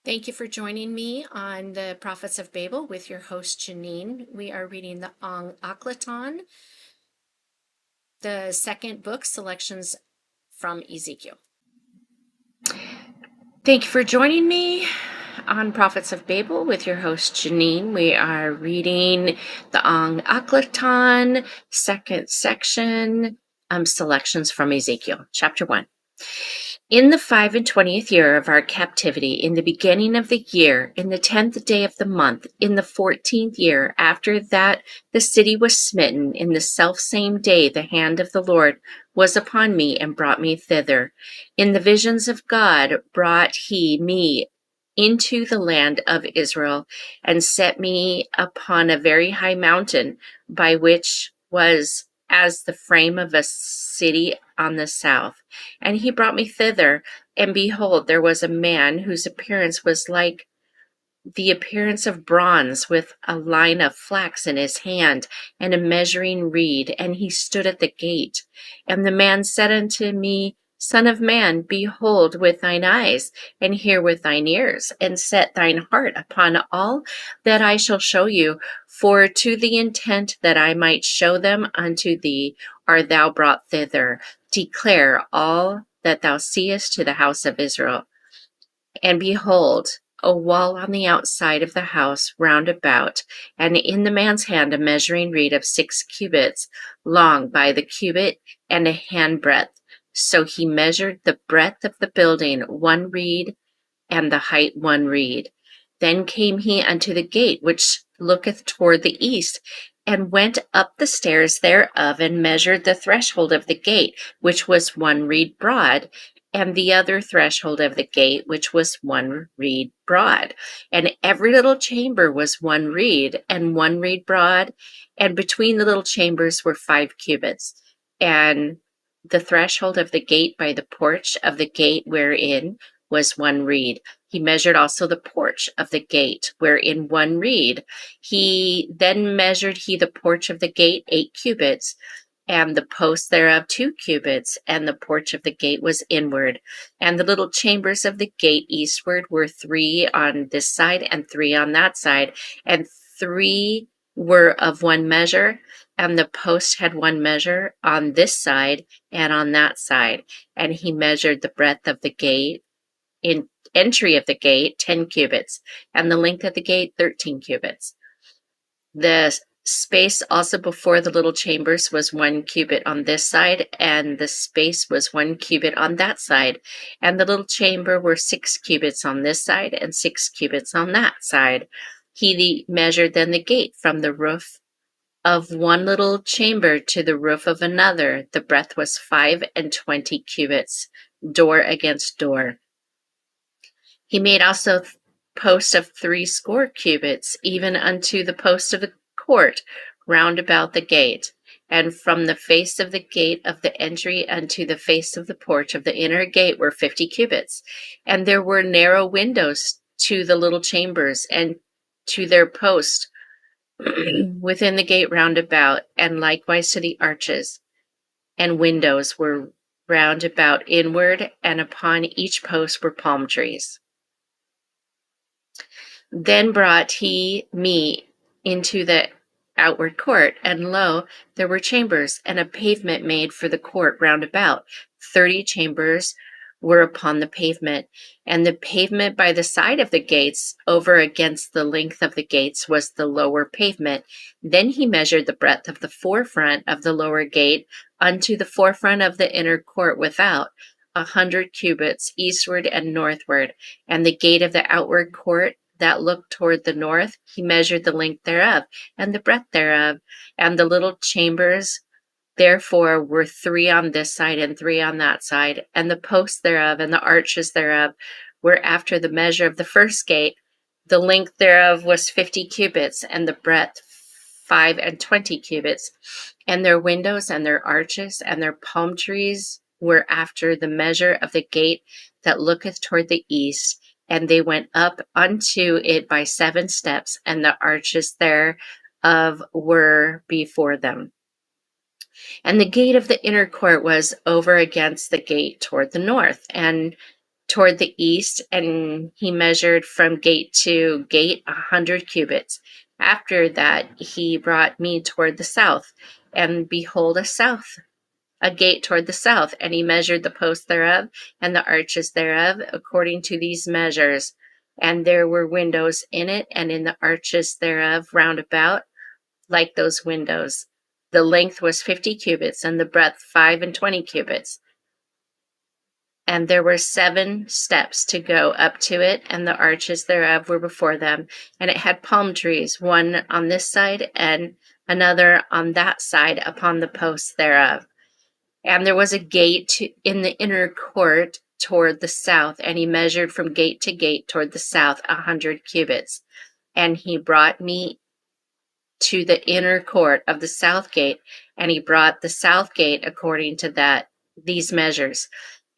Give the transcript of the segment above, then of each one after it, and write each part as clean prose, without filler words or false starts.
Thank you for joining me on the Prophets of Babel with your host Janine. We are reading the Aklatan, the second book, selections from Ezekiel. Thank you for joining me on Prophets of Babel with your host Janine. We are reading the Aklatan, second section, selections from Ezekiel, chapter 1. In the 25th year of our captivity, in the beginning of the year, in the 10th day of the month, in the 14th year, after that the city was smitten, in the selfsame day the hand of the Lord was upon me and brought me thither. In the visions of God brought he me into the land of Israel, and set me upon a very high mountain, by which was as the frame of a city on the south. And he brought me thither, and behold, there was a man whose appearance was like the appearance of bronze, with a line of flax in his hand, and a measuring reed, and he stood at the gate. And the man said unto me, Son of man, behold with thine eyes, and hear with thine ears, and set thine heart upon all that I shall show you, for to the intent that I might show them unto thee art thou brought thither. Declare all that thou seest to the house of Israel. And behold, a wall on the outside of the house round about, and in the man's hand a measuring reed of 6 cubits long by the cubit and a handbreadth. So he measured the breadth of the building 1 reed, and the height 1 reed. Then came he unto the gate which looketh toward the east, and went up the stairs thereof, and measured the threshold of the gate, which was 1 reed broad, and the other threshold of the gate, which was 1 reed broad. And every little chamber was 1 reed, and 1 reed broad, and between the little chambers were 5 cubits. And the threshold of the gate by the porch of the gate wherein was 1 reed. He measured also the porch of the gate, wherein 1 reed. He then measured the porch of the gate 8 cubits, and the post thereof 2 cubits, and the porch of the gate was inward. And the little chambers of the gate eastward were 3 on this side and 3 on that side, and 3 were of 1 measure, and the post had 1 measure on this side and on that side. And he measured the breadth of the gate in entry of the gate 10 cubits, and the length of the gate 13 cubits. The space also before the little chambers was 1 cubit on this side, and the space was 1 cubit on that side. And the little chamber were 6 cubits on this side, and 6 cubits on that side. He measured then the gate from the roof of 1 little chamber to the roof of another. The breadth was 25 cubits, door against door. He made also posts of 60 cubits, even unto the post of the court round about the gate. And from the face of the gate of the entry unto the face of the porch of the inner gate were 50 cubits. And there were narrow windows to the little chambers, and to their post within the gate round about, and likewise to the arches. And windows were round about inward, and upon each post were palm trees. Then brought he me into the outward court, and lo, there were chambers, and a pavement made for the court round about. 30 chambers were upon the pavement, and the pavement by the side of the gates, over against the length of the gates, was the lower pavement. Then he measured the breadth of the forefront of the lower gate unto the forefront of the inner court without, 100 cubits, eastward and northward. And the gate of the outward court that looked toward the north, he measured the length thereof, and the breadth thereof. And the little chambers therefore were 3 on this side and 3 on that side. And the posts thereof and the arches thereof were after the measure of the first gate. The length thereof was 50 cubits, and the breadth 25 cubits. And their windows and their arches and their palm trees were after the measure of the gate that looketh toward the east. And they went up unto it by 7 steps, and the arches thereof were before them. And the gate of the inner court was over against the gate toward the north, and toward the east, and he measured from gate to gate 100 cubits. After that, he brought me toward the south, and behold, a gate toward the south, and he measured the posts thereof and the arches thereof according to these measures. And there were windows in it, and in the arches thereof round about, like those windows. The length was 50 cubits, and the breadth 25 cubits. And there were 7 steps to go up to it, and the arches thereof were before them. And it had palm trees, one on this side and another on that side upon the posts thereof. And there was a gate in the inner court toward the south, and he measured from gate to gate toward the south 100 cubits. And he brought me to the inner court of the south gate, and he brought the south gate according to these measures.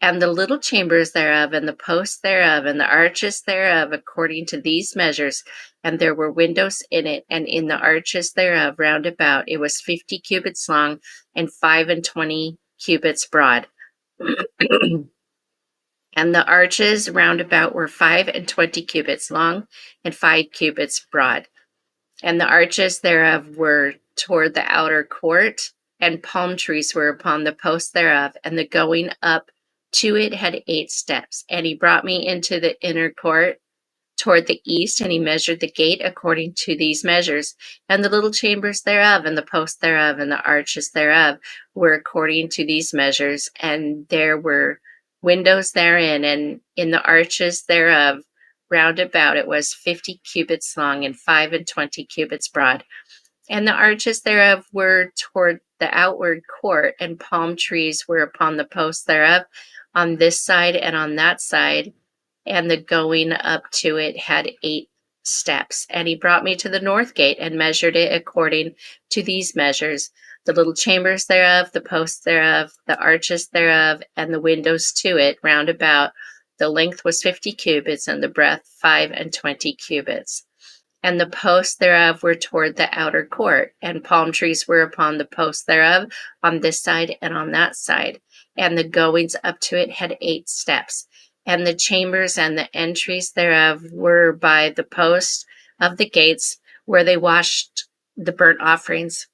And the little chambers thereof, and the posts thereof, and the arches thereof, according to these measures. And there were windows in it, and in the arches thereof round about, it was 50 cubits long, and 25 cubits broad. And the arches round about were 25 cubits long, and 5 cubits broad. And the arches thereof were toward the outer court, and palm trees were upon the posts thereof, and the going up to it had 8 steps. And he brought me into the inner court toward the east, and he measured the gate according to these measures. And the little chambers thereof, and the posts thereof, and the arches thereof were according to these measures. And there were windows therein, and in the arches thereof round about it was 50 cubits long, and 25 cubits broad. And the arches thereof were toward the outward court, and palm trees were upon the posts thereof, on this side and on that side. And the going up to it had 8 steps. And he brought me to the north gate, and measured it according to these measures. The little chambers thereof, the posts thereof, the arches thereof, and the windows to it round about. The length was 50 cubits, and the breadth 25 cubits. And the posts thereof were toward the outer court, and palm trees were upon the posts thereof, on this side and on that side. And the goings up to it had 8 steps. And the chambers and the entries thereof were by the posts of the gates, where they washed the burnt offerings.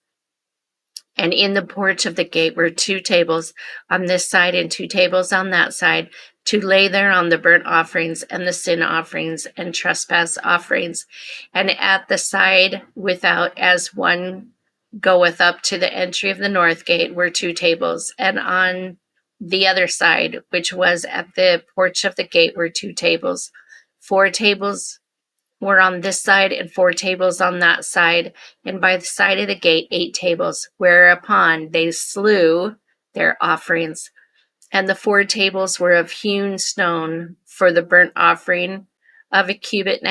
And in the porch of the gate were 2 tables on this side, and 2 tables on that side, to lay thereon the burnt offerings, and the sin offerings, and trespass offerings. And at the side without, as one goeth up to the entry of the north gate, were 2 tables. And on the other side, which was at the porch of the gate, were 2 tables. 4 tables were on this side, and 4 tables on that side. And by the side of the gate 8 tables, whereupon they slew their offerings. And the 4 tables were of hewn stone for the burnt offering, of 1.5 cubits,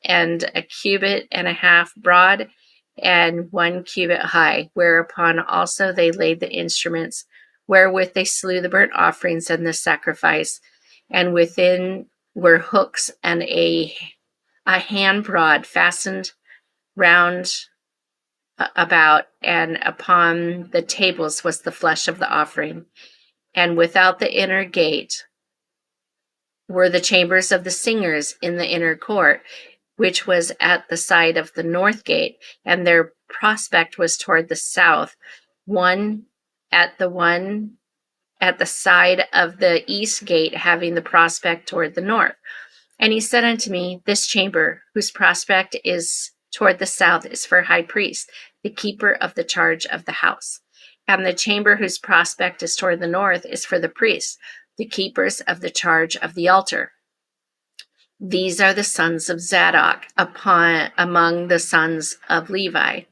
and 1.5 cubits broad, and 1 cubit high, whereupon also they laid the instruments wherewith they slew the burnt offerings and the sacrifice. And within were hooks, and a hand broad fastened round about, and upon the tables was the flesh of the offering. And without the inner gate were the chambers of the singers in the inner court, which was at the side of the north gate, and their prospect was toward the south, one at the side of the east gate, having the prospect toward the north. And he said unto me, This chamber, whose prospect is toward the south, is for high priest, the keeper of the charge of the house. And the chamber whose prospect is toward the north is for the priests, the keepers of the charge of the altar. These are the sons of Zadok among the sons of Levi,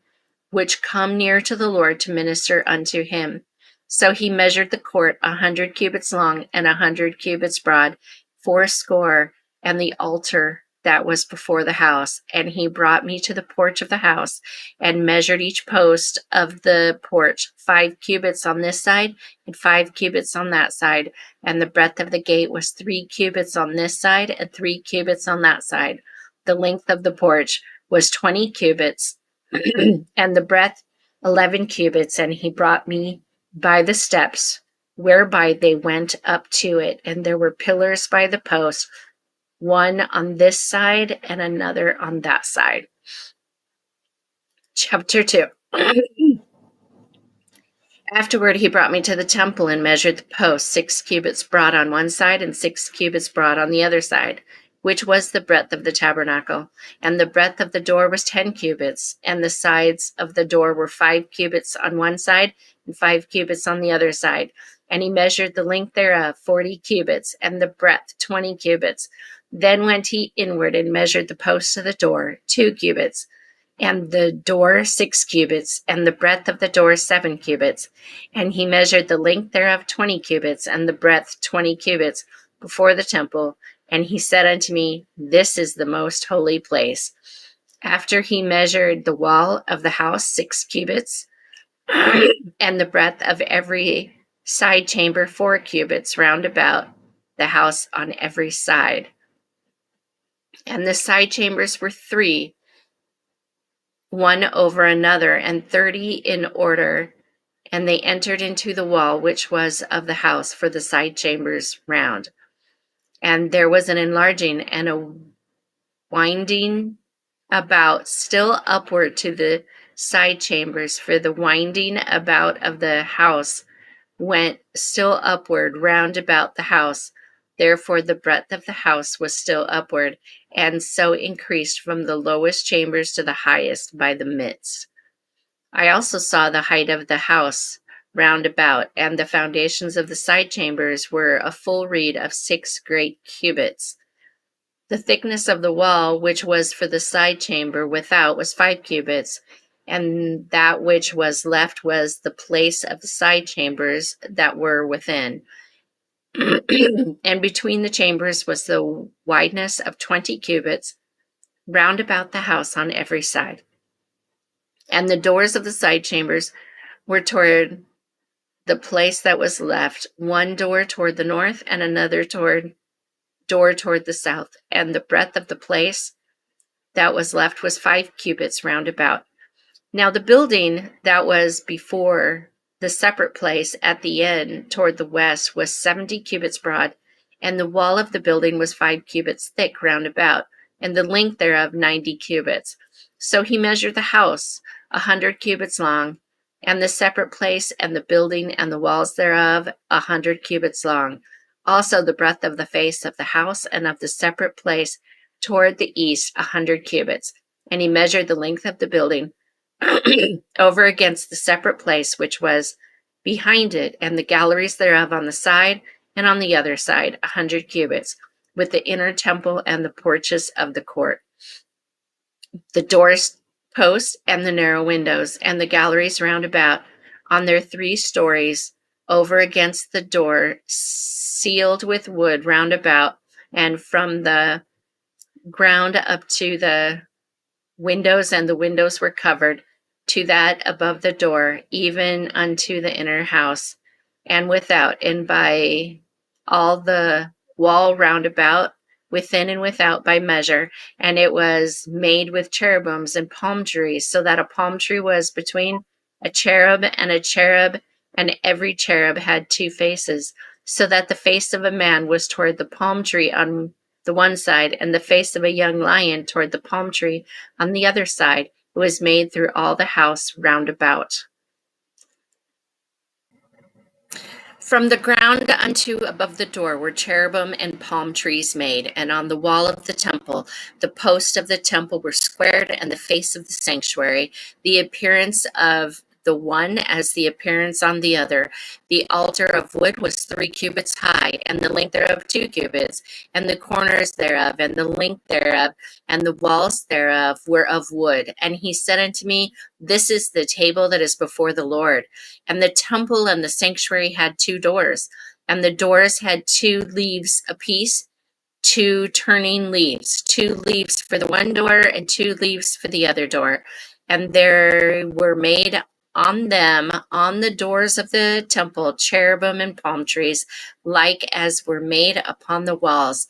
which come near to the Lord to minister unto him. So he measured the court 100 cubits long, and 100 cubits broad, 80, and the altar that was before the house. And he brought me to the porch of the house, and measured each post of the porch 5 cubits on this side, and 5 cubits on that side. And the breadth of the gate was 3 cubits on this side, and 3 cubits on that side. The length of the porch was 20 cubits, and the breadth 11 cubits. And he brought me by the steps whereby they went up to it. And there were pillars by the post, one on this side and another on that side. Chapter 2. Afterward, he brought me to the temple and measured the posts, 6 cubits broad on one side and 6 cubits broad on the other side, which was the breadth of the tabernacle. And the breadth of the door was 10 cubits, and the sides of the door were 5 cubits on one side and 5 cubits on the other side. And he measured the length thereof 40 cubits, and the breadth 20 cubits. Then went he inward and measured the posts of the door, 2 cubits, and the door 6 cubits, and the breadth of the door 7 cubits. And he measured the length thereof 20 cubits, and the breadth 20 cubits, before the temple. And he said unto me, This is the most holy place. After he measured the wall of the house 6 cubits, and the breadth of every side chamber 4 cubits round about the house on every side. And the side chambers were 3, one over another, and 30 in order. And they entered into the wall which was of the house for the side chambers round. And there was an enlarging and a winding about still upward to the side chambers, for the winding about of the house went still upward round about the house. Therefore the breadth of the house was still upward, and so increased from the lowest chambers to the highest by the midst. I also saw the height of the house round about, and the foundations of the side chambers were a full reed of 6 great cubits. The thickness of the wall which was for the side chamber without was 5 cubits, and that which was left was the place of the side chambers that were within. And between the chambers was the wideness of 20 cubits round about the house on every side. And the doors of the side chambers were toward the place that was left, one door toward the north and another door toward the south. And the breadth of the place that was left was 5 cubits round about. Now the building that was before the separate place at the end toward the west was 70 cubits broad, and the wall of the building was 5 cubits thick round about, and the length thereof 90 cubits. So he measured the house 100 cubits long, and the separate place and the building and the walls thereof 100 cubits long. Also the breadth of the face of the house and of the separate place toward the east 100 cubits. And he measured the length of the building over against the separate place which was behind it, and the galleries thereof on the side and on the other side 100 cubits, with the inner temple and the porches of the court, the doors posts and the narrow windows, and the galleries round about on their 3 stories over against the door, sealed with wood round about, and from the ground up to the windows, and the windows were covered to that above the door, even unto the inner house, and without, and by all the wall round about, within and without by measure. And it was made with cherubims and palm trees, so that a palm tree was between a cherub, and every cherub had 2 faces, so that the face of a man was toward the palm tree on the one side, and the face of a young lion toward the palm tree on the other side. It was made through all the house round about. From the ground unto above the door were cherubim and palm trees made, and on the wall of the temple, the posts of the temple were squared, and the face of the sanctuary, the appearance of the one as the appearance on the other. The altar of wood was 3 cubits high, and the length thereof 2 cubits, and the corners thereof, and the length thereof, and the walls thereof were of wood. And he said unto me, This is the table that is before the Lord. And the temple and the sanctuary had 2 doors, and the doors had 2 leaves apiece, 2 turning leaves, 2 leaves for the one door and 2 leaves for the other door. And there were made on them, on the doors of the temple, cherubim and palm trees, like as were made upon the walls.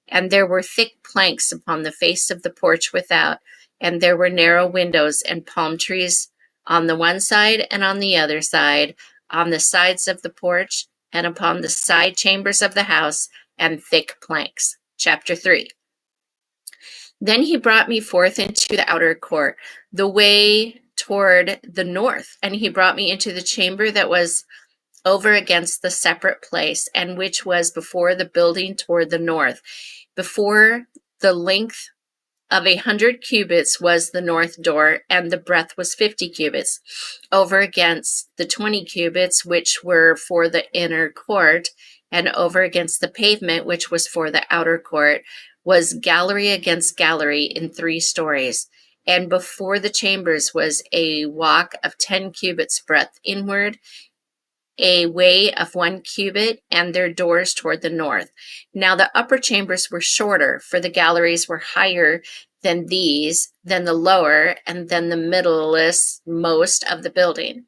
And there were thick planks upon the face of the porch without, and there were narrow windows and palm trees on the one side and on the other side, on the sides of the porch, and upon the side chambers of the house, and thick planks. Chapter 3. Then he brought me forth into the outer court, the way toward the north, and he brought me into the chamber that was over against the separate place, and which was before the building toward the north. Before the length of 100 cubits was the north door, and the breadth was 50 cubits. Over against the 20 cubits, which were for the inner court, and over against the pavement, which was for the outer court, was gallery against gallery in 3 stories. And before the chambers was a walk of 10 cubits breadth inward, a way of 1 cubit, and their doors toward the north. Now the upper chambers were shorter, for the galleries were higher than these, than the lower, and than the middlest most of the building.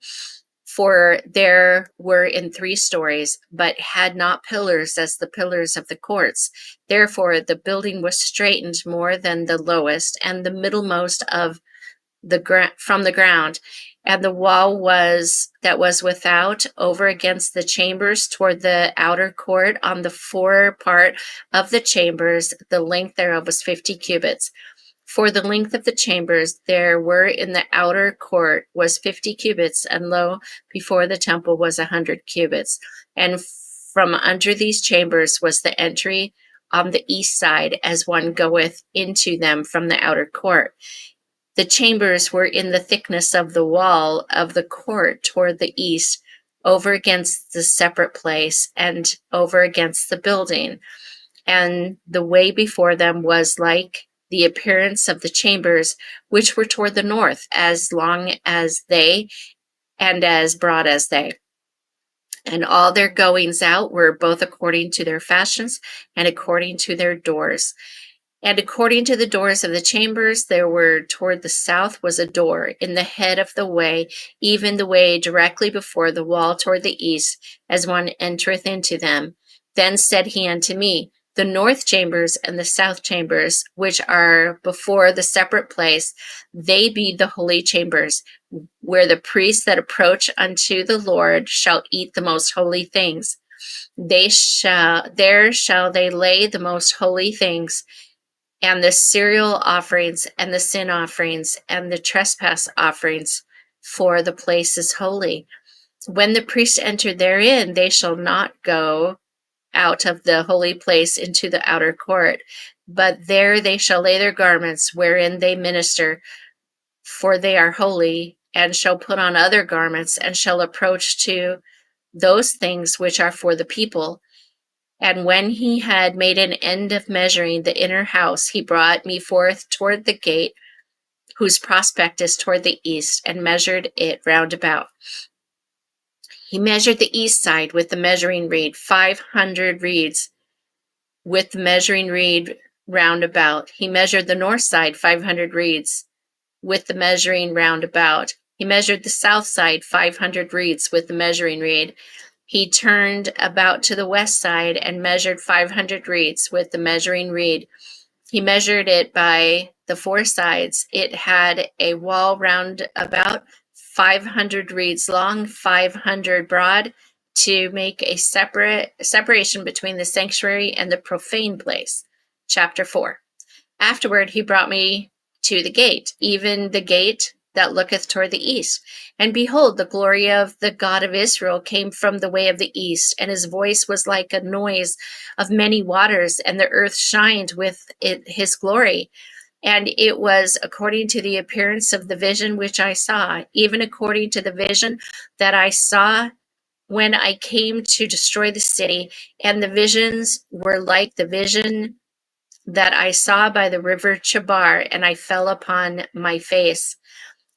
For there were in 3 stories, but had not pillars as the pillars of the courts. Therefore the building was straightened more than the lowest, and the middlemost of from the ground, and the wall that was without over against the chambers toward the outer court on the fore part of the chambers, the length thereof was 50 cubits. For the length of the chambers there were in the outer court was 50 cubits, and lo, before the temple was 100 cubits. And from under these chambers was the entry on the east side, as one goeth into them from the outer court. The chambers were in the thickness of the wall of the court toward the east, over against the separate place, and over against the building. And the way before them was like the appearance of the chambers, which were toward the north, as long as they, and as broad as they. And all their goings out were both according to their fashions, and according to their doors. And according to the doors of the chambers, there were toward the south was a door in the head of the way, even the way directly before the wall toward the east, as one entereth into them. Then said he unto me, the north chambers and the south chambers, which are before the separate place, they be the holy chambers, where the priests that approach unto the Lord shall eat the most holy things. There shall they lay the most holy things, and the cereal offerings, and the sin offerings, and the trespass offerings, for the place is holy. When the priests enter therein, they shall not go out of the holy place into the outer court, but there they shall lay their garments wherein they minister, for they are holy, and shall put on other garments, and shall approach to those things which are for the people. And when he had made an end of measuring the inner house, he brought me forth toward the gate, whose prospect is toward the east, and measured it round about. He measured the east side with the measuring reed, 500 reeds, with the measuring reed round about. He measured the north side, 500 reeds, with the measuring round about. He measured the south side, 500 reeds, with the measuring reed. He turned about to the west side and measured 500 reeds with the measuring reed. He measured it by the 4 sides. It had a wall round about 500 reeds long, 500 broad, to make a separation between the sanctuary and the profane place. Chapter 4. Afterward he brought me to the gate, even the gate that looketh toward the east. And behold, the glory of the God of Israel came from the way of the east, and his voice was like a noise of many waters, and the earth shined with his glory. And it was according to the appearance of the vision which I saw, even according to the vision that I saw when I came to destroy the city. And the visions were like the vision that I saw by the river Chebar, and I fell upon my face.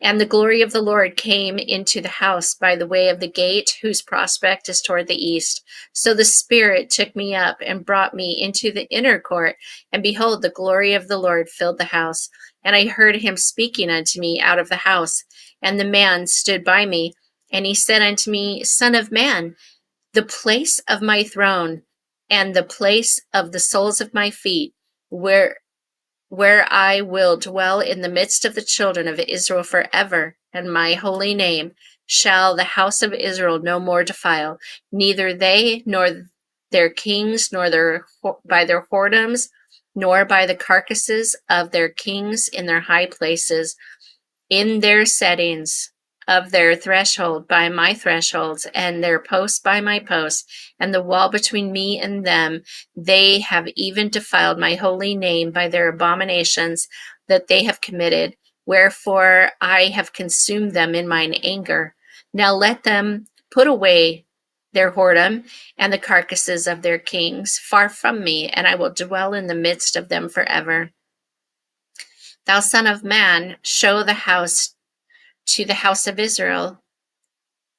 And the glory of the Lord came into the house by the way of the gate, whose prospect is toward the east. So the Spirit took me up and brought me into the inner court, and behold, the glory of the Lord filled the house. And I heard him speaking unto me out of the house. And the man stood by me, and he said unto me, Son of man, the place of my throne, and the place of the soles of my feet, where I will dwell in the midst of the children of Israel forever, and my holy name shall the house of Israel no more defile, neither they nor their kings, nor by their whoredoms, nor by the carcasses of their kings in their high places, in their settings of their threshold by my thresholds, and their posts by my posts, and the wall between me and them. They have even defiled my holy name by their abominations that they have committed. Wherefore I have consumed them in mine anger. Now let them put away their whoredom and the carcasses of their kings far from me, and I will dwell in the midst of them forever. Thou son of man, show the house to the house of Israel,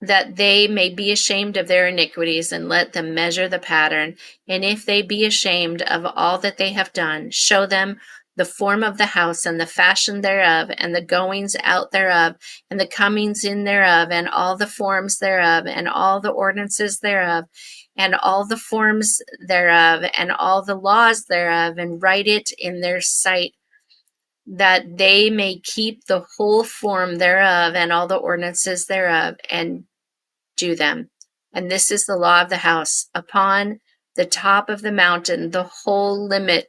that they may be ashamed of their iniquities, and let them measure the pattern. And if they be ashamed of all that they have done, show them the form of the house, and the fashion thereof, and the goings out thereof, and the comings in thereof, and all the forms thereof, and all the ordinances thereof, and all the forms thereof, and all the laws thereof, and write it in their sight, that they may keep the whole form thereof and all the ordinances thereof, and do them. And this is the law of the house. Upon the top of the mountain, the whole limit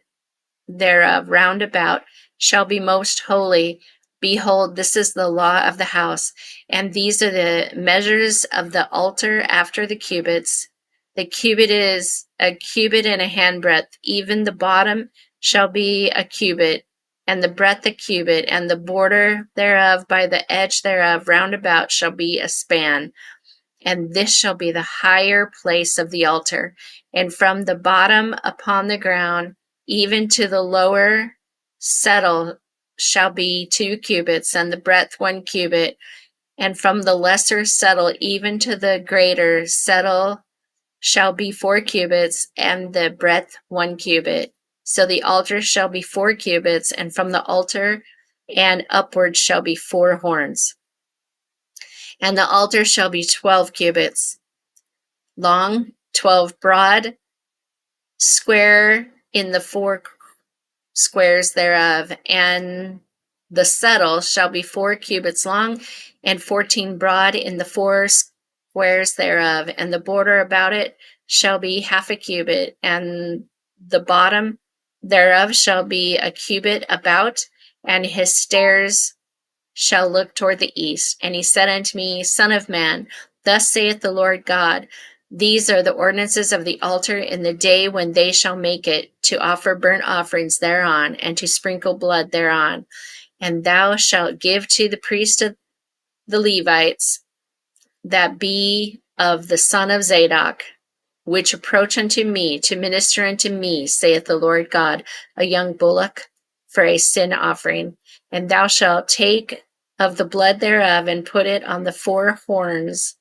thereof round about shall be most holy. Behold, this is the law of the house. And these are the measures of the altar after the cubits. The cubit is a cubit and a handbreadth. Even the bottom shall be a cubit, and the breadth a cubit, and the border thereof by the edge thereof round about shall be a span. And this shall be the higher place of the altar. And from the bottom upon the ground, even to the lower settle, shall be 2 cubits, and the breadth 1 cubit. And from the lesser settle even to the greater settle shall be 4 cubits, and the breadth 1 cubit. So the altar shall be 4 cubits, and from the altar and upward shall be 4 horns. And the altar shall be 12 cubits long, 12 broad, square in the 4 squares thereof, and the settle shall be 4 cubits long, and 14 broad in the 4 squares thereof, and the border about it shall be half a cubit, and the bottom thereof shall be a cubit about, and his stairs shall look toward the east. And he said unto me, Son of man, thus saith the Lord God, these are the ordinances of the altar in the day when they shall make it, to offer burnt offerings thereon, and to sprinkle blood thereon. And thou shalt give to the priest of the Levites, that be of the son of Zadok, which approach unto me to minister unto me, saith the Lord God, a young bullock for a sin offering. And thou shalt take of the blood thereof, and put it on the 4 horns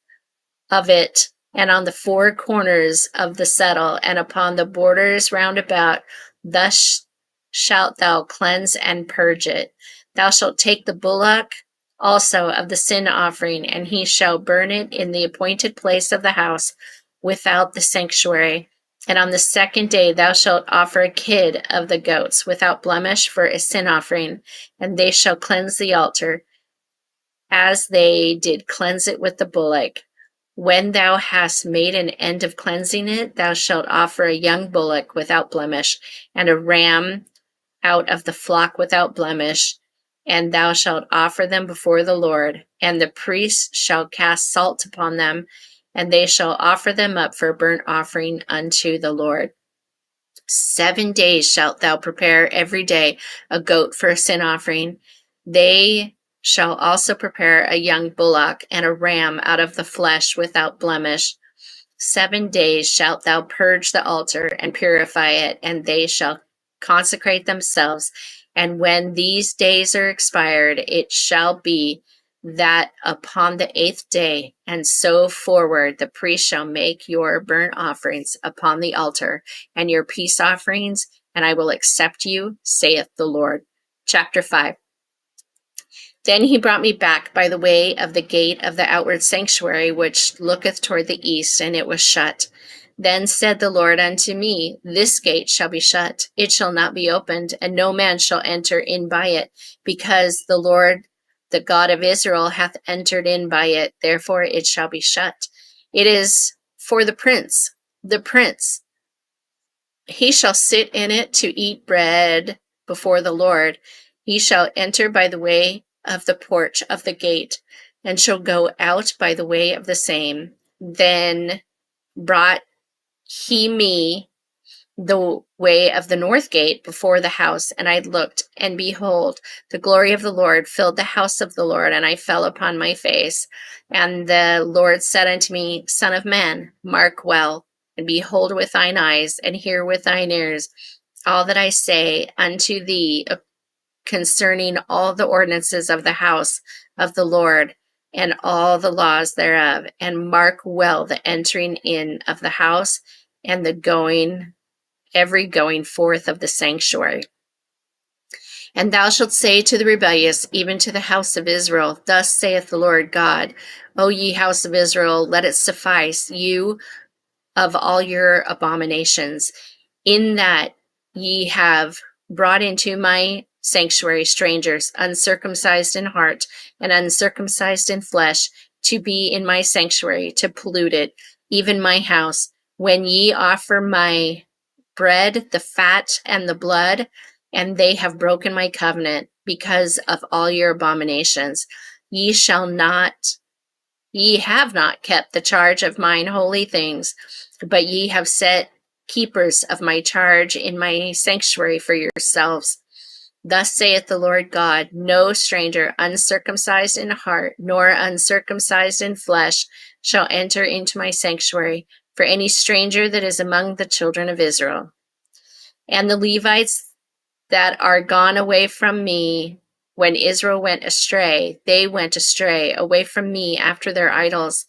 of it, and on the 4 corners of the settle, and upon the borders round about. Thus shalt thou cleanse and purge it. Thou shalt take the bullock also of the sin offering, and he shall burn it in the appointed place of the house without the sanctuary. And on the 2nd day thou shalt offer a kid of the goats without blemish for a sin offering, and they shall cleanse the altar, as they did cleanse it with the bullock. When thou hast made an end of cleansing it, thou shalt offer a young bullock without blemish, and a ram out of the flock without blemish, and thou shalt offer them before the Lord. And the priest shall cast salt upon them, and they shall offer them up for a burnt offering unto the Lord. 7 days shalt thou prepare every day a goat for a sin offering. They shall also prepare a young bullock and a ram out of the flesh without blemish. 7 days shalt thou purge the altar and purify it, and they shall consecrate themselves. And when these days are expired, it shall be that upon the 8th day, and so forward, the priest shall make your burnt offerings upon the altar, and your peace offerings, and I will accept you, saith the Lord. Chapter 5. Then he brought me back by the way of the gate of the outward sanctuary, which looketh toward the east, and it was shut. Then said the Lord unto me, This gate shall be shut, it shall not be opened, and no man shall enter in by it, because the Lord, The God of Israel hath entered in by it, therefore it shall be shut. It is for the prince. The prince, he shall sit in it to eat bread before the Lord. He shall enter by the way of the porch of the gate, and shall go out by the way of the same. Then brought he me the way of the north gate before the house, and I looked, and behold, the glory of the Lord filled the house of the Lord, and I fell upon my face. And the Lord said unto me, Son of man, mark well, and behold with thine eyes, and hear with thine ears all that I say unto thee concerning all the ordinances of the house of the Lord, and all the laws thereof. And mark well the entering in of the house, and the every going forth of the sanctuary. And thou shalt say to the rebellious, even to the house of Israel, Thus saith the Lord God, O ye house of Israel, let it suffice you of all your abominations, in that ye have brought into my sanctuary strangers, uncircumcised in heart and uncircumcised in flesh, to be in my sanctuary, to pollute it, even my house. When ye offer my bread, the fat, and the blood, and they have broken my covenant because of all your abominations. Ye have not kept the charge of mine holy things, but ye have set keepers of my charge in my sanctuary for yourselves. Thus saith the Lord God, no stranger uncircumcised in heart, nor uncircumcised in flesh, shall enter into my sanctuary, for any stranger that is among the children of Israel. And the Levites that are gone away from me, when Israel went astray, they went astray away from me after their idols.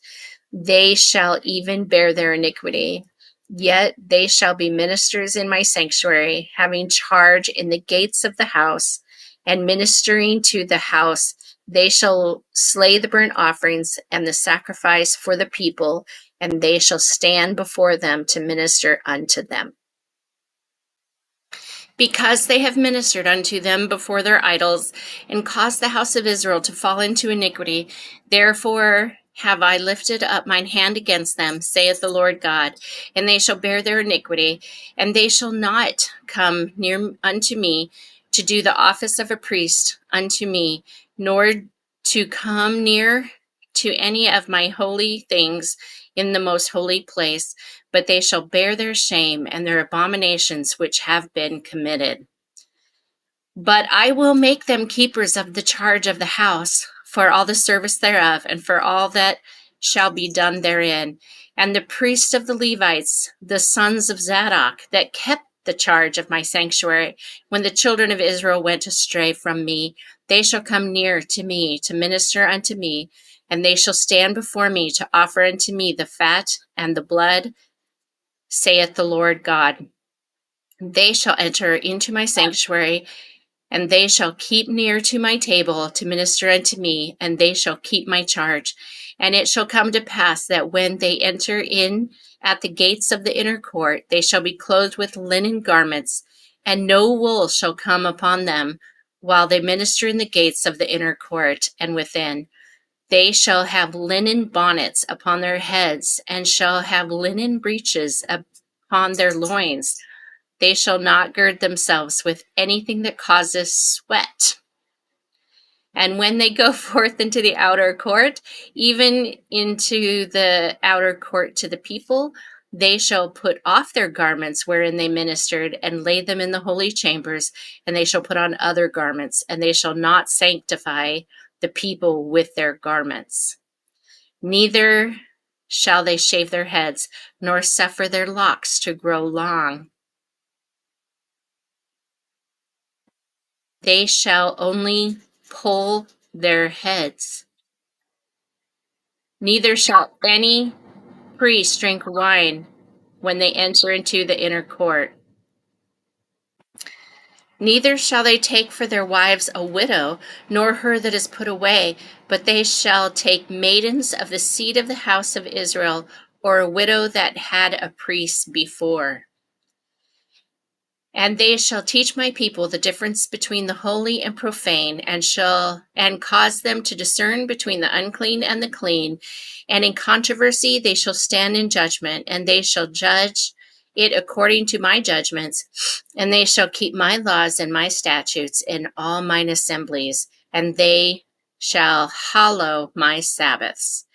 They shall even bear their iniquity. Yet they shall be ministers in my sanctuary, having charge in the gates of the house, and ministering to the house. They shall slay the burnt offerings and the sacrifice for the people, and they shall stand before them to minister unto them. Because they have ministered unto them before their idols, and caused the house of Israel to fall into iniquity, therefore have I lifted up mine hand against them, saith the Lord God, and they shall bear their iniquity, and they shall not come near unto me to do the office of a priest unto me, nor to come near to any of my holy things in the most holy place, but they shall bear their shame and their abominations which have been committed. But I will make them keepers of the charge of the house, for all the service thereof, and for all that shall be done therein. And the priests of the Levites, the sons of Zadok, that kept the charge of my sanctuary, when the children of Israel went astray from me, they shall come near to me to minister unto me, and they shall stand before me to offer unto me the fat and the blood, saith the Lord God. They shall enter into my sanctuary, and they shall keep near to my table to minister unto me, and they shall keep my charge. And it shall come to pass that when they enter in at the gates of the inner court, they shall be clothed with linen garments, and no wool shall come upon them while they minister in the gates of the inner court and within. They shall have linen bonnets upon their heads, and shall have linen breeches upon their loins. They shall not gird themselves with anything that causes sweat. And when they go forth into the outer court, even into the outer court to the people, they shall put off their garments wherein they ministered, and lay them in the holy chambers, and they shall put on other garments, and they shall not sanctify the people with their garments. Neither shall they shave their heads, nor suffer their locks to grow long. They shall only pull their heads. Neither shall any priest drink wine when they enter into the inner court. Neither shall they take for their wives a widow, nor her that is put away, but they shall take maidens of the seed of the house of Israel, or a widow that had a priest before. And they shall teach my people the difference between the holy and profane, and cause them to discern between the unclean and the clean. And in controversy they shall stand in judgment, and they shall judge it according to my judgments, and they shall keep my laws and my statutes in all mine assemblies, and they shall hallow my Sabbaths.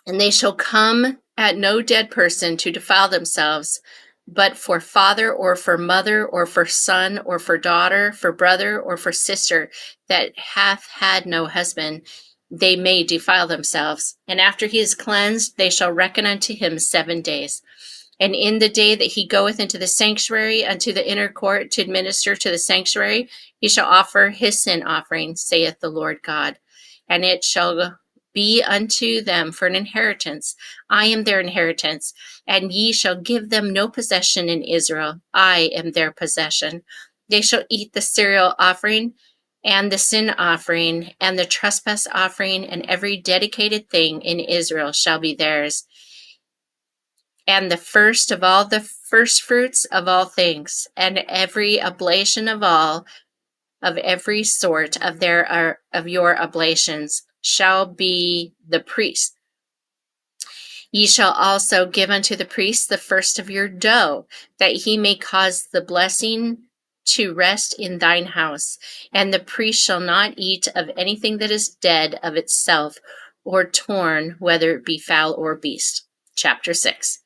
And they shall come at no dead person to defile themselves, but for father or for mother or for son or for daughter, for brother or for sister that hath had no husband, they may defile themselves. And after he is cleansed, they shall reckon unto him 7 days. And in the day that he goeth into the sanctuary unto the inner court to administer to the sanctuary, he shall offer his sin offering, saith the Lord God. And it shall be unto them for an inheritance. I am their inheritance, and ye shall give them no possession in Israel. I am their possession. They shall eat the cereal offering and the sin offering and the trespass offering, and every dedicated thing in Israel shall be theirs. And the first of all the firstfruits of all things, and every oblation of every sort of your oblations shall be the priest. Ye shall also give unto the priest the first of your dough, that he may cause the blessing to rest in thine house. And the priest shall not eat of anything that is dead of itself, or torn, whether it be fowl or beast. Chapter 6.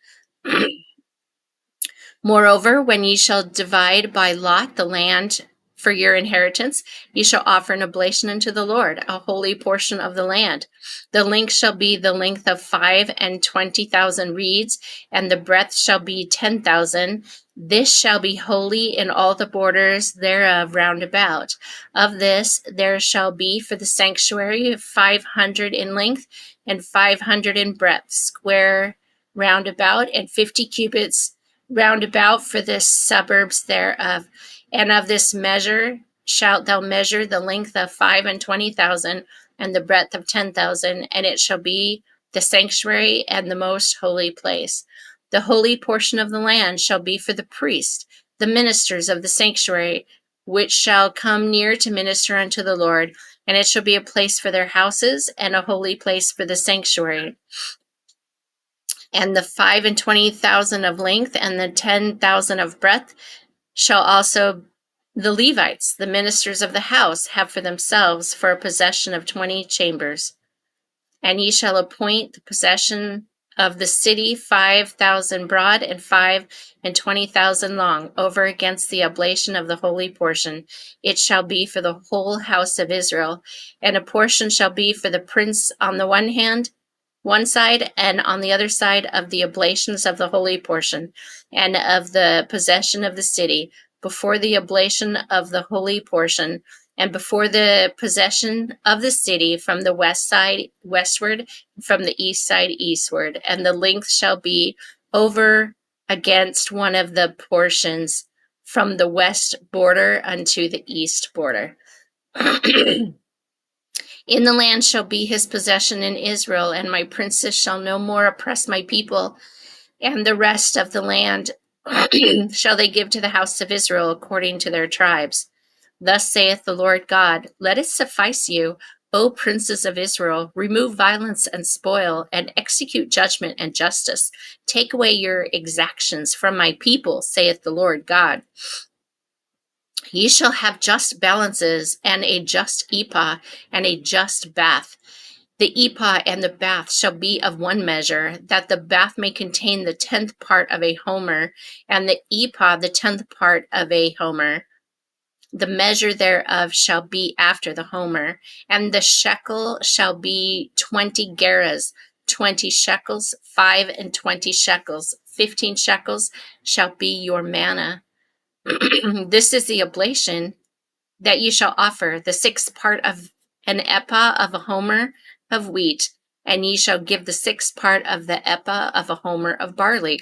Moreover, when ye shall divide by lot the land for your inheritance, ye shall offer an oblation unto the Lord, a holy portion of the land. The length shall be the length of 25,000 reeds, and the breadth shall be 10,000. This shall be holy in all the borders thereof round about. Of this there shall be for the sanctuary 500 in length, and 500 in breadth, square round about, and 50 cubits round about for the suburbs thereof. And of this measure shalt thou measure the length of 25,000 and the breadth of 10,000, and it shall be the sanctuary and the most holy place. The holy portion of the land shall be for the priest, the ministers of the sanctuary, which shall come near to minister unto the Lord, and it shall be a place for their houses and a holy place for the sanctuary. And the 25,000 of length and the 10,000 of breadth shall also the Levites, the ministers of the house, have for themselves for a possession of 20 chambers. And ye shall appoint the possession of the city 5,000 broad and 25,000 long, over against the oblation of the holy portion. It shall be for the whole house of Israel, and a portion shall be for the prince on the one side, and on the other side of the oblations of the holy portion, and of the possession of the city, before the oblation of the holy portion, and before the possession of the city, from the west side westward, from the east side eastward. And the length shall be over against one of the portions, from the west border unto the east border. In the land shall be his possession in Israel, and my princes shall no more oppress my people, and the rest of the land shall they give to the house of Israel according to their tribes. Thus saith the Lord God, let it suffice you, O princes of Israel, remove violence and spoil, and execute judgment and justice. Take away your exactions from my people, saith the Lord God. Ye shall have just balances, and a just ephah, and a just bath. The ephah and the bath shall be of one measure, that the bath may contain the 10th part of a homer, and the ephah the 10th part of a homer. The measure thereof shall be after the homer. And the shekel shall be 20 gerahs, 20 shekels, 25 shekels, 15 shekels shall be your manna. This is the oblation that you shall offer, the 6th part of an ephah of a homer of wheat, and ye shall give the 6th part of the ephah of a homer of barley.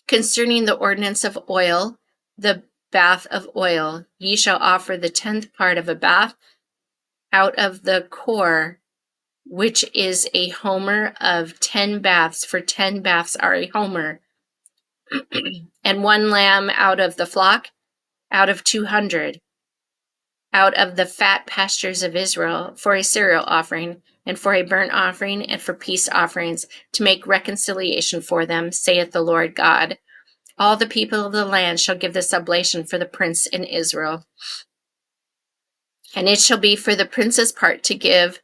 Concerning the ordinance of oil, the bath of oil, ye shall offer the 10th part of a bath out of the core, which is a homer of 10 baths, for 10 baths are a homer. and 1 lamb out of the flock, out of 200, out of the fat pastures of Israel, for a cereal offering, and for a burnt offering, and for peace offerings, to make reconciliation for them, saith the Lord God. All the people of the land shall give this oblation for the prince in Israel. And it shall be for the prince's part to give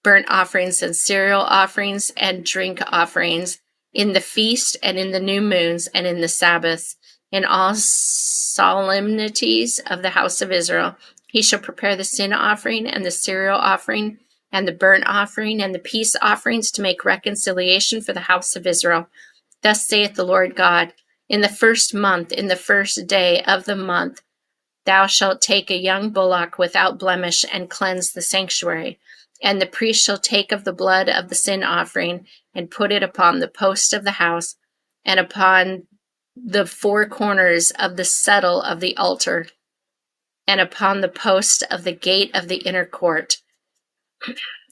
burnt offerings and cereal offerings and drink offerings in the feast and in the new moons and in the Sabbaths, in all solemnities of the house of Israel. He shall prepare the sin offering and the cereal offering and the burnt offering and the peace offerings to make reconciliation for the house of Israel. Thus saith the Lord God, in the first month, in the first day of the month, thou shalt take a young bullock without blemish and cleanse the sanctuary. And the priest shall take of the blood of the sin offering and put it upon the post of the house and upon the 4 corners of the settle of the altar and upon the post of the gate of the inner court.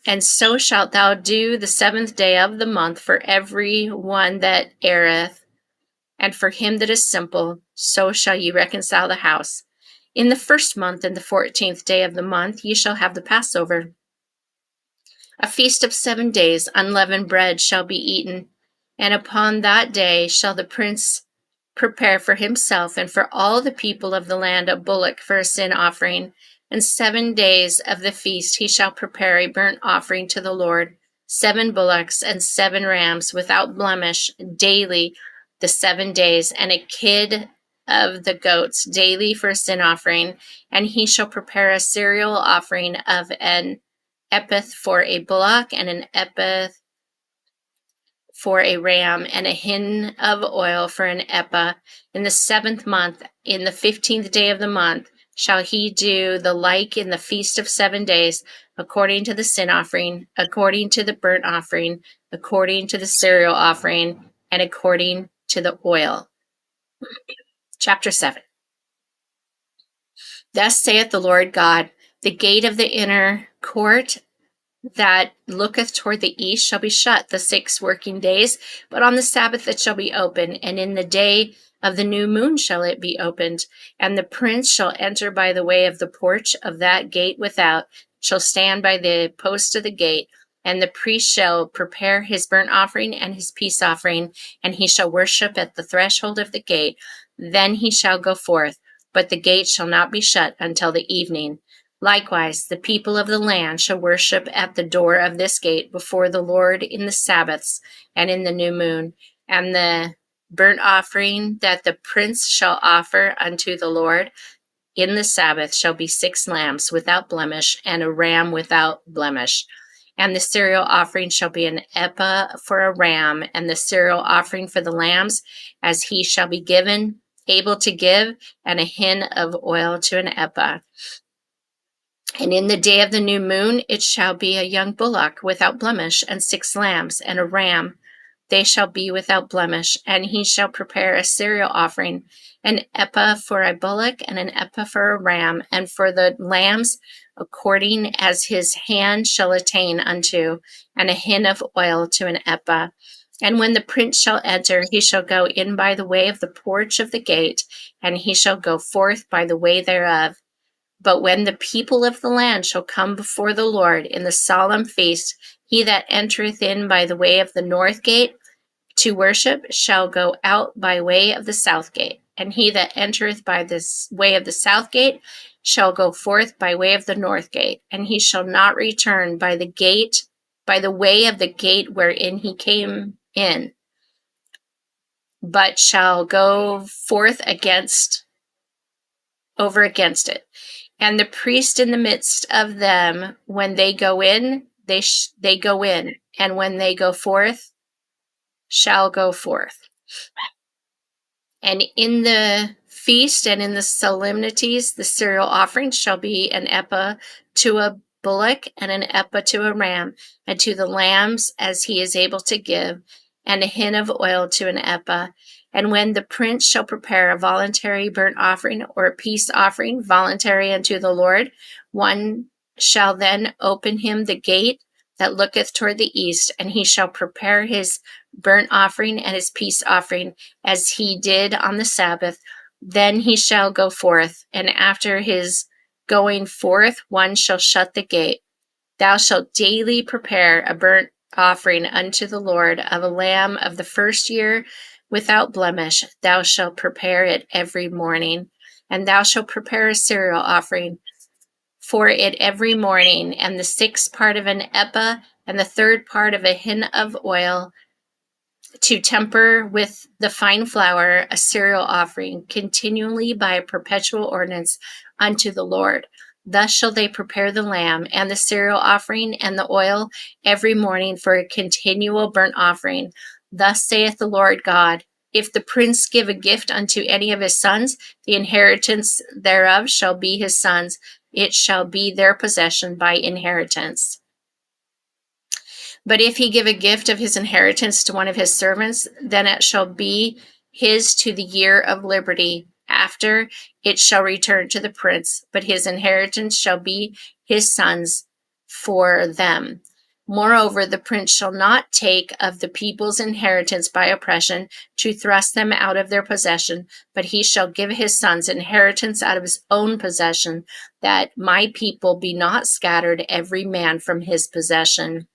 And so shalt thou do the 7th day of the month for every one that erreth, and for him that is simple, so shall ye reconcile the house. In the first month, in the 14th day of the month, ye shall have the Passover. A feast of 7 days, unleavened bread shall be eaten, and upon that day shall the prince prepare for himself and for all the people of the land a bullock for a sin offering. And 7 days of the feast he shall prepare a burnt offering to the Lord, 7 bullocks and 7 rams without blemish daily the 7 days, and a kid of the goats daily for a sin offering. And he shall prepare a cereal offering of an epith for a bullock, and an epith for a ram, and a hin of oil for an ephah. In the 7th month, in the 15th day of the month, shall he do the like in the feast of 7 days, according to the sin offering, according to the burnt offering, according to the cereal offering, and according to the oil. Chapter 7. Thus saith the Lord God, the gate of the inner court that looketh toward the east shall be shut the 6 working days, but on the Sabbath it shall be open, and in the day of the new moon shall it be opened. And the prince shall enter by the way of the porch of that gate without, shall stand by the post of the gate, and the priest shall prepare his burnt offering and his peace offering, and he shall worship at the threshold of the gate. Then he shall go forth, but the gate shall not be shut until the evening. Likewise, the people of the land shall worship at the door of this gate before the Lord in the Sabbaths and in the new moon. And the burnt offering that the prince shall offer unto the Lord in the Sabbath shall be 6 lambs without blemish, and a ram without blemish. And the cereal offering shall be an ephah for a ram, and the cereal offering for the lambs, as he shall be given, able to give, and a hin of oil to an ephah. And in the day of the new moon it shall be a young bullock without blemish, and 6 lambs, and a ram. They shall be without blemish. And he shall prepare a cereal offering, an ephah for a bullock, and an ephah for a ram, and for the lambs according as his hand shall attain unto, and a hin of oil to an ephah. And when the prince shall enter, he shall go in by the way of the porch of the gate, and he shall go forth by the way thereof. But when the people of the land shall come before the Lord in the solemn feast, he that entereth in by the way of the north gate to worship shall go out by way of the south gate. And he that entereth by this way of the south gate shall go forth by way of the north gate. And he shall not return by the gate, by the way of the gate wherein he came in, but shall go forth over against it. And the priest in the midst of them, when they go in, they go in, and when they go forth, shall go forth. And in the feast and in the solemnities, the cereal offering shall be an ephah to a bullock, and an ephah to a ram, and to the lambs as he is able to give, and a hin of oil to an ephah. And when the prince shall prepare a voluntary burnt offering or a peace offering voluntary unto the Lord, one shall then open him the gate that looketh toward the east, and he shall prepare his burnt offering and his peace offering, as he did on the Sabbath. Then he shall go forth, and after his going forth, one shall shut the gate. Thou shalt daily prepare a burnt offering unto the Lord of a lamb of the first year without blemish. Thou shalt prepare it every morning. And thou shalt prepare a cereal offering for it every morning, and the 6th part of an ephah, and the 3rd part of a hin of oil, to temper with the fine flour, a cereal offering, continually by a perpetual ordinance unto the Lord. Thus shall they prepare the lamb and the cereal offering and the oil every morning for a continual burnt offering. Thus saith the Lord God, if the prince give a gift unto any of his sons, the inheritance thereof shall be his sons. It shall be their possession by inheritance. But if he give a gift of his inheritance to one of his servants, then it shall be his to the year of liberty. After it shall return to the prince, but his inheritance shall be his sons for them. Moreover, the prince shall not take of the people's inheritance by oppression to thrust them out of their possession, but he shall give his sons inheritance out of his own possession, that my people be not scattered every man from his possession.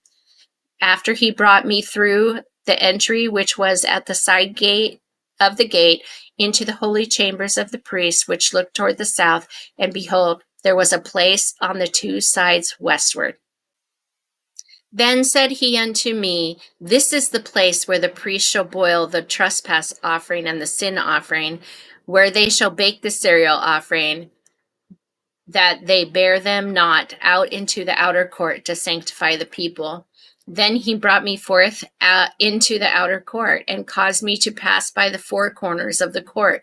After he brought me through the entry which was at the side gate of the gate into the holy chambers of the priests, which looked toward the south, and behold, there was a place on the 2 sides westward. Then said he unto me, this is the place where the priests shall boil the trespass offering and the sin offering, where they shall bake the cereal offering, that they bear them not out into the outer court to sanctify the people. Then he brought me forth into the outer court, and caused me to pass by the 4 corners of the court.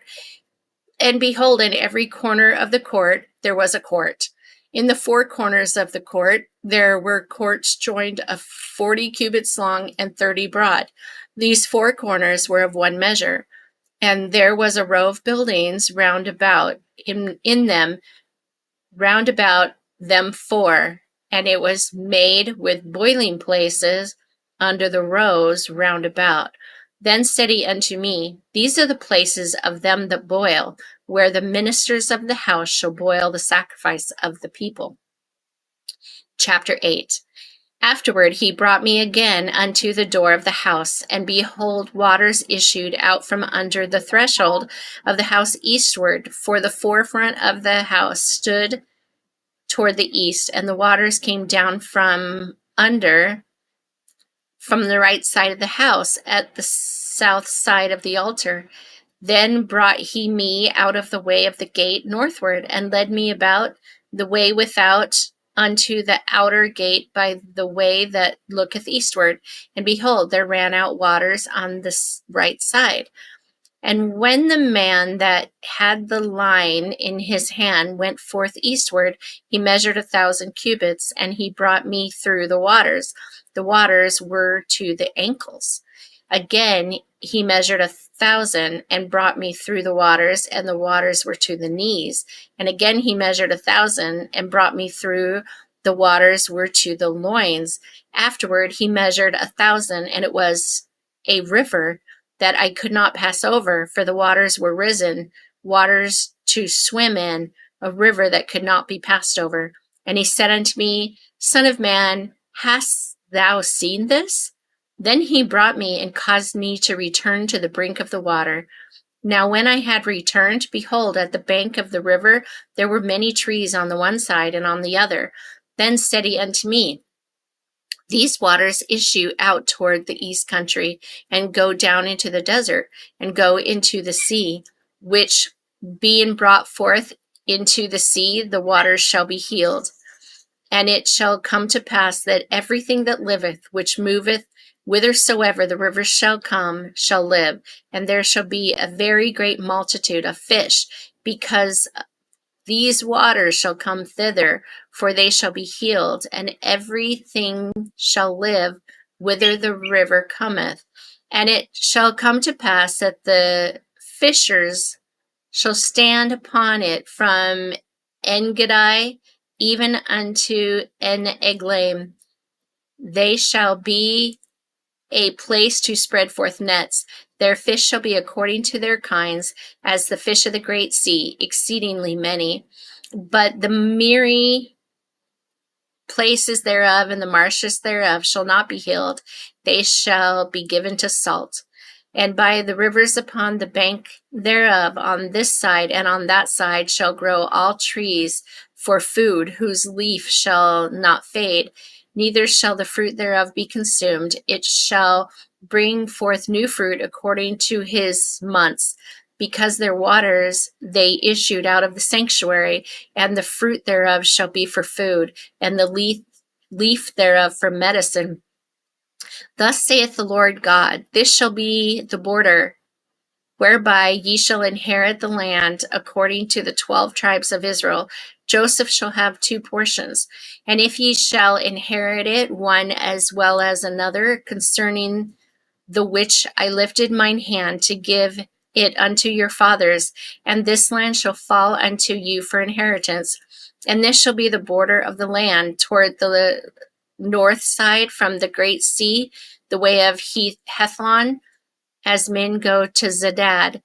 And behold, in every corner of the court there was a court. In the 4 corners of the court there were courts joined of 40 cubits long and 30 broad. These 4 corners were of one measure. And there was a row of buildings round about in them, round about them 4, and it was made with boiling places under the rows round about. Then said he unto me, these are the places of them that boil, where the ministers of the house shall boil the sacrifice of the people. Chapter 8. Afterward he brought me again unto the door of the house, and behold, waters issued out from under the threshold of the house eastward, for the forefront of the house stood toward the east, and the waters came down from the right side of the house at the south side of the altar. Then brought he me out of the way of the gate northward, and led me about the way without unto the outer gate by the way that looketh eastward. And behold, there ran out waters on the right side. And when the man that had the line in his hand went forth eastward, he measured 1,000 cubits, and he brought me through the waters. The waters were to the ankles. Again he measured 1,000, and brought me through the waters, and the waters were to the knees. And again he measured 1,000, and brought me through the waters were to the loins. Afterward he measured 1,000, and it was a river that I could not pass over, for the waters were risen, waters to swim in, a river that could not be passed over. And he said unto me, Son of man, hast thou seen this? Then he brought me and caused me to return to the brink of the water. Now when I had returned, behold, at the bank of the river there were many trees on the one side and on the other. Then said he unto me, these waters issue out toward the east country, and go down into the desert, and go into the sea, which being brought forth into the sea, the waters shall be healed. And it shall come to pass that everything that liveth, which moveth, whithersoever the rivers shall come, shall live. And there shall be a very great multitude of fish, because these waters shall come thither, for they shall be healed, and everything shall live whither the river cometh. And it shall come to pass that the fishers shall stand upon it from Engedi even unto En Eglaim. They shall be a place to spread forth nets. Their fish shall be according to their kinds, as the fish of the great sea, exceedingly many. But the merry places thereof and the marshes thereof shall not be healed. They shall be given to salt. And by the rivers upon the bank thereof, on this side and on that side, shall grow all trees for food, whose leaf shall not fade, neither shall the fruit thereof be consumed. It shall bring forth new fruit according to his months, because their waters they issued out of the sanctuary, and the fruit thereof shall be for food, and the leaf thereof for medicine. Thus saith the Lord God, this shall be the border whereby ye shall inherit the land according to the 12 tribes of Israel. Joseph shall have 2 portions. And if ye shall inherit it, one as well as another, concerning the which I lifted mine hand to give it unto your fathers, and this land shall fall unto you for inheritance. And this shall be the border of the land toward the north side from the great sea, the way of Hethlon, as men go to Zedad,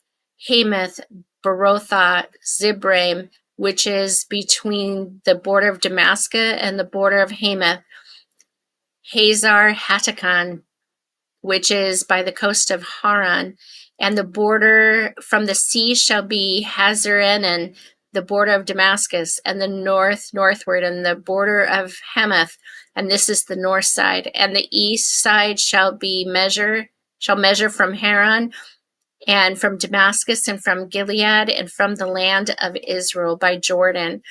Hamath, Berothah, Zibraim, which is between the border of Damascus and the border of Hamath, Hazar Hatticon, which is by the coast of Haran, and the border from the sea shall be Hazarenan, the border of Damascus, and the northward, and the border of Hamath, and this is the north side, and the east side shall measure from Haran, and from Damascus, and from Gilead, and from the land of Israel by Jordan,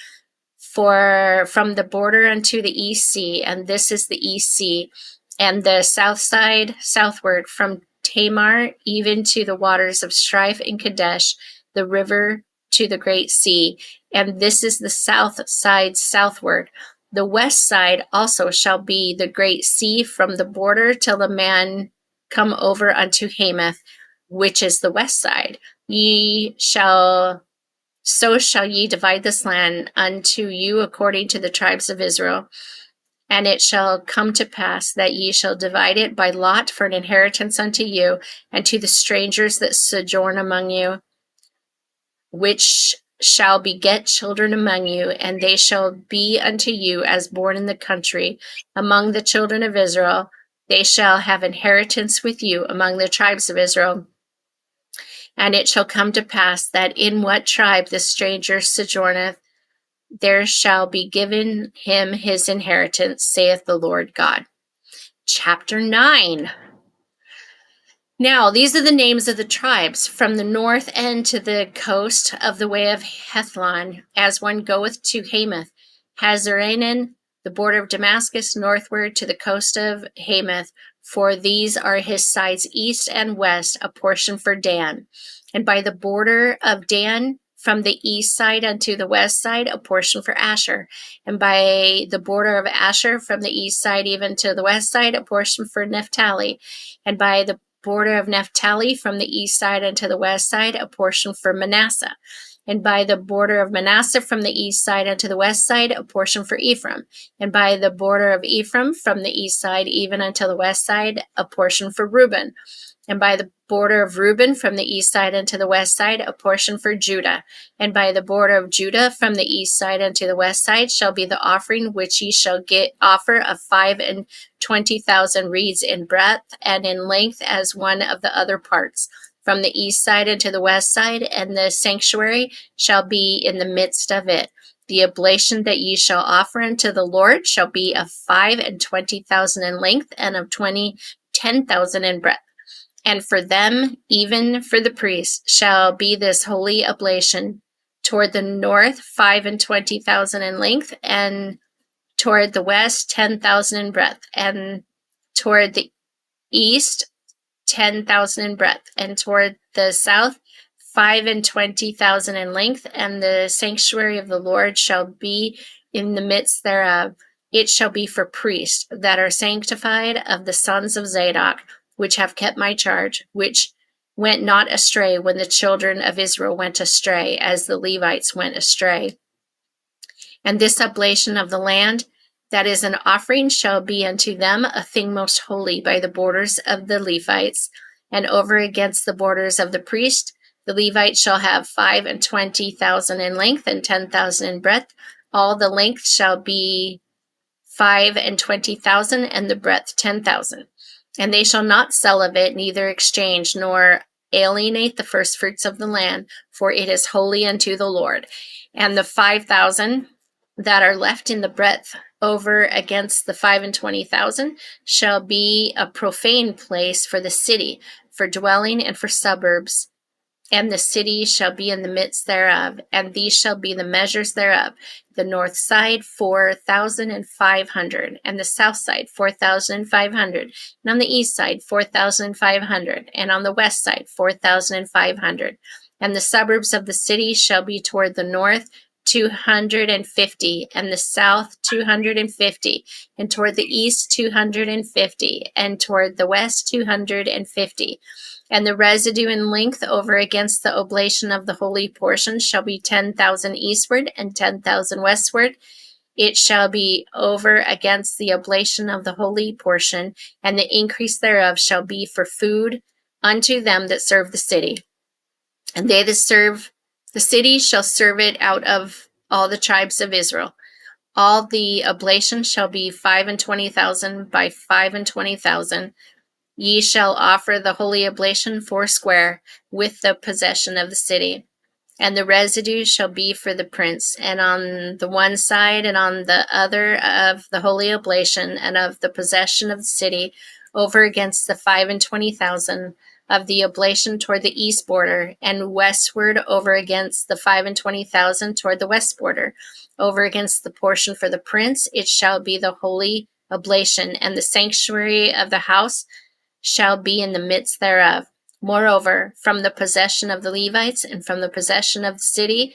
for from the border unto the east sea, and this is the east sea, and the south side southward from Tamar even to the waters of Strife and Kadesh, the river to the great sea, and this is the south side southward. The west side also shall be the great sea from the border till the man come over unto Hamath, which is the west side. So shall ye divide this land unto you according to the tribes of Israel. And it shall come to pass that ye shall divide it by lot for an inheritance unto you, and to the strangers that sojourn among you, which shall beget children among you, and they shall be unto you as born in the country among the children of Israel. They shall have inheritance with you among the tribes of Israel. And it shall come to pass that in what tribe the stranger sojourneth, there shall be given him his inheritance, saith the Lord God. Chapter 9. Now, these are the names of the tribes from the north end to the coast of the way of Hethlon, as one goeth to Hamath, Hazarenan, the border of Damascus, northward to the coast of Hamath, for these are his sides east and west, a portion for Dan. And by the border of Dan, from the east side unto the west side, a portion for Asher. And by the border of Asher, from the east side even to the west side, a portion for Naphtali. And by the border of Naphtali, from the east side unto the west side, a portion for Manasseh. And by the border of Manasseh, from the east side unto the west side, a portion for Ephraim. And by the border of Ephraim, from the east side even unto the west side, a portion for Reuben. And by the border of Reuben, from the east side unto the west side, a portion for Judah. And by the border of Judah, from the east side unto the west side, shall be the offering which ye shall offer of 25,000 reeds in breadth and in length as one of the other parts, from the east side unto the west side, and the sanctuary shall be in the midst of it. The oblation that ye shall offer unto the Lord shall be of 25,000 in length, and of 10,000 in breadth. And for them, even for the priests, shall be this holy oblation. Toward the north, 25,000 in length, and toward the west, 10,000 in breadth, and toward the east, 10,000 in breadth, and toward the south, 25,000 in length. And the sanctuary of the Lord shall be in the midst thereof. It shall be for priests that are sanctified of the sons of Zadok, which have kept my charge, which went not astray when the children of Israel went astray, as the Levites went astray. And this oblation of the land that is an offering, shall be unto them a thing most holy by the borders of the Levites, and over against the borders of the priest. The Levites shall have 25,000 in length and 10,000 in breadth. All the length shall be 25,000, and the breadth 10,000. And they shall not sell of it, neither exchange, nor alienate the first fruits of the land, for it is holy unto the Lord. And the 5,000 that are left in the breadth over against the 25,000 shall be a profane place for the city, for dwelling and for suburbs. And the city shall be in the midst thereof, and these shall be the measures thereof: the north side 4,500, and the south side 4,500, and on the east side 4,500, and on the west side 4,500. And the suburbs of the city shall be toward the north 250, and the south 250, and toward the east 250, and toward the west 250. And the residue in length over against the oblation of the holy portion shall be 10,000 eastward and 10,000 westward. It shall be over against the oblation of the holy portion, and the increase thereof shall be for food unto them that serve the city. And they that serve the city shall serve it out of all the tribes of Israel. All the oblation shall be 25,000 by 25,000. Ye shall offer the holy oblation foursquare with the possession of the city. And the residue shall be for the prince, and on the one side and on the other of the holy oblation, and of the possession of the city, over against the 25,000 of the oblation toward the east border, and westward over against the 25,000 toward the west border. Over against the portion for the prince, it shall be the holy oblation, and the sanctuary of the house shall be in the midst thereof. Moreover, from the possession of the Levites and from the possession of the city,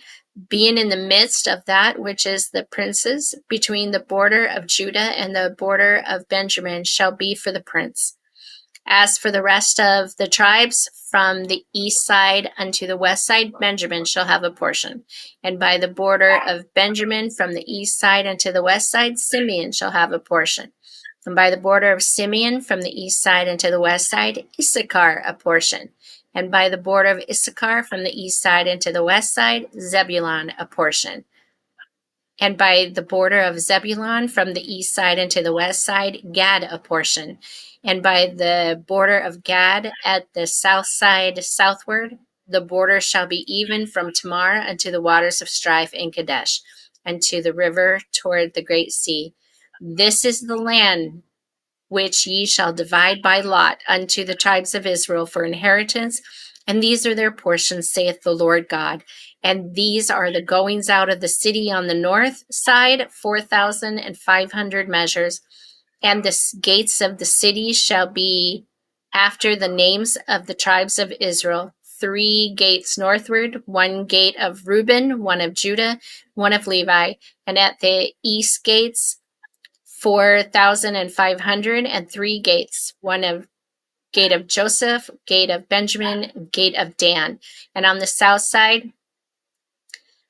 being in the midst of that which is the prince's, between the border of Judah and the border of Benjamin, shall be for the prince. As for the rest of the tribes, from the east side unto the west side, Benjamin shall have a portion. And by the border of Benjamin, from the east side unto the west side, Simeon shall have a portion. And by the border of Simeon, from the east side unto the west side, Issachar a portion. And by the border of Issachar, from the east side unto the west side, Zebulun a portion. And by the border of Zebulun, from the east side unto the west side, Gad a portion. And by the border of Gad at the south side southward, the border shall be even from Tamar unto the waters of strife in Kadesh, unto the river toward the great sea. This is the land which ye shall divide by lot unto the tribes of Israel for inheritance, and these are their portions, saith the Lord God. And these are the goings out of the city on the north side, 4,500 measures. And the gates of the city shall be after the names of the tribes of Israel: 3 gates northward, 1 gate of Reuben, 1 of Judah, 1 of Levi. And at the east gates 4,500, and 3 gates: 1 of gate of Joseph, gate of Benjamin, gate of Dan. And on the south side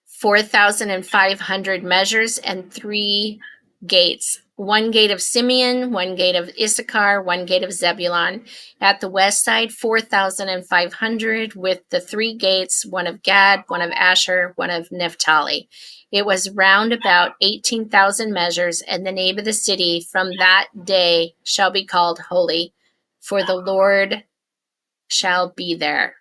4,500 measures and 3 gates: 1 gate of Simeon, 1 gate of Issachar, 1 gate of Zebulun. At the west side 4,500, with the 3 gates: 1 of Gad, 1 of Asher, 1 of Naphtali. It was round about 18,000 measures, and the name of the city from that day shall be called Holy, for the Lord shall be there.